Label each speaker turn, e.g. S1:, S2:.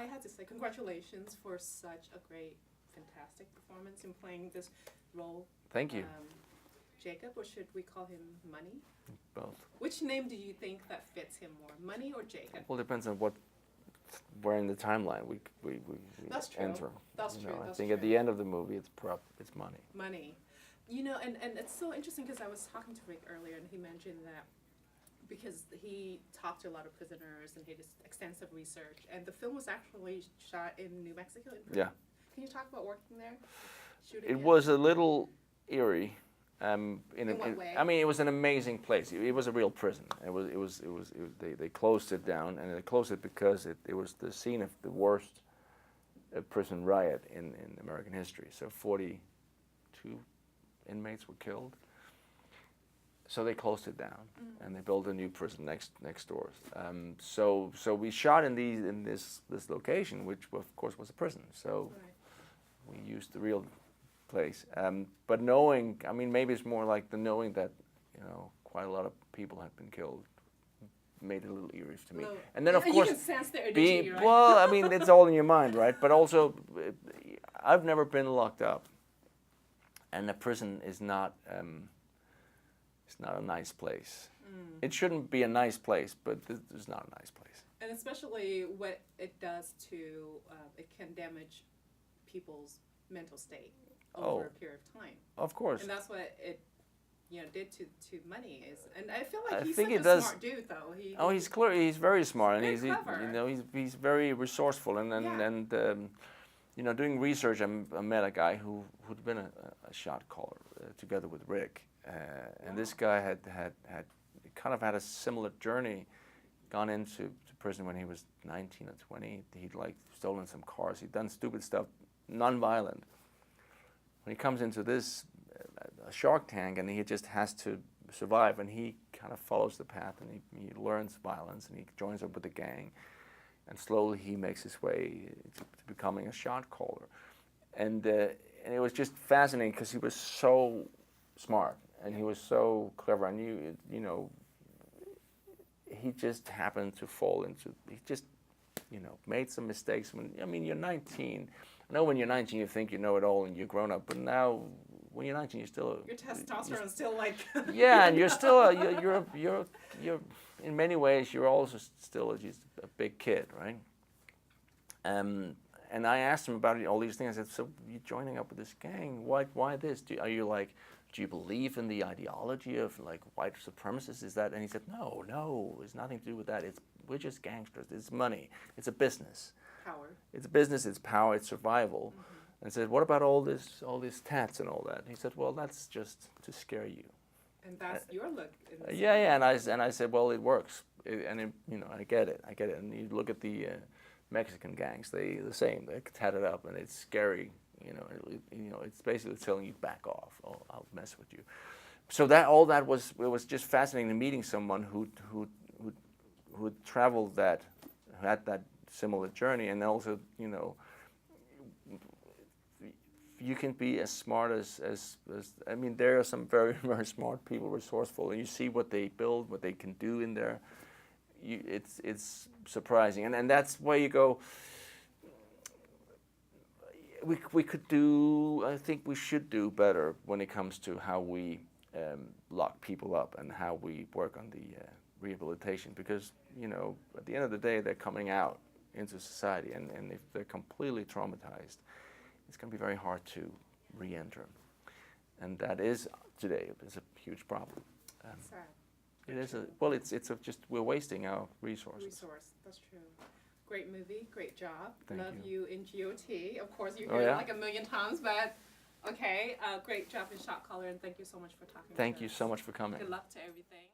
S1: I had to say congratulations for such a great, fantastic performance in playing this role.
S2: Thank you.
S1: Jacob, or should we call him Money?
S2: Both.
S1: Which name do you think that fits him more, Money or Jacob?
S2: Well, it depends on where in the timeline we
S1: That's true.
S2: enter.
S1: That's true.
S2: I think at the end of the movie, it's Money.
S1: Money. You know, and it's so interesting because I was talking to Rick earlier, and he mentioned that because he talked to a lot of prisoners and he did extensive research, and the film was actually shot in New Mexico.
S2: Yeah.
S1: Can you talk about working there? Shooting
S2: It was a little eerie.
S1: In what way?
S2: I mean, it was an amazing place. It was a real prison. They closed it down, and they closed it because it was the scene of the worst prison riot in American history. So 42 inmates were killed. So they closed it down, and they built a new prison next door. So we shot in this location, which of course was a prison. So we used the real place. But knowing, I mean, maybe it's more like the knowing that, quite a lot of people had been killed made it a little eerie to me. And then of course,
S1: you can sense the urgency, right?
S2: well, I mean, it's all in your mind, right? But also, I've never been locked up, and a prison is not. It's not a nice place. It shouldn't be a nice place, but it's not a nice place.
S1: And especially what it does to, it can damage people's mental state over a period of time.
S2: Of course.
S1: And that's what it, did to Money is. And I feel like he's
S2: such
S1: a smart dude, though.
S2: He's clear. He's very smart, and
S1: clever.
S2: he's very resourceful, and doing research. I met a guy who'd been a shot caller together with Rick. And this guy had kind of had a similar journey, gone into prison when he was 19 or 20. He'd stolen some cars. He'd done stupid stuff, non-violent. When he comes into this a Shark Tank, and he just has to survive, and he kind of follows the path, and he learns violence, and he joins up with the gang, and slowly he makes his way to becoming a shot caller. And it was just fascinating because he was so smart. And he was so clever, and he just happened to fall into. He just, made some mistakes. You're 19. I know when you're 19, you think you know it all, and you're grown up. But now, when you're 19, you're still.
S1: Your testosterone's still like.
S2: Yeah, and you're still you're in many ways you're also still just a big kid, right? And I asked him about all these things. I said, "So you're joining up with this gang? Why this? Do you believe in the ideology of white supremacists? Is that?" And he said, no, it's nothing to do with that. We're just gangsters. It's money. It's a business.
S1: Power. It's
S2: a business. It's power. It's survival. And I said, what about all these tats and all that? And he said, well, that's just to scare you.
S1: And that's your look.
S2: Yeah. And I said, well, it works. I get it. And you look at the Mexican gangs. They're the same. They're tatted up, and it's scary. It's basically telling you back off. Oh, I'll mess with you. So it was just fascinating meeting someone who traveled who had that similar journey, and also you can be as smart as there are some very, very smart people, resourceful, and you see what they build, what they can do in there. It's surprising, and that's where you go. We could do. I think we should do better when it comes to how we lock people up and how we work on the rehabilitation, because at the end of the day they're coming out into society, and if they're completely traumatized, it's going to be very hard to re-enter, and that is today is a huge problem. It is just we're wasting our resources.
S1: That's true. Great movie, great job.
S2: Thank
S1: Love
S2: you.
S1: you in GOT. Of course, you hear it like a million times, but okay. Great job in Shot Caller, and thank you so much for talking.
S2: Thank you so much for coming.
S1: Good luck to everything.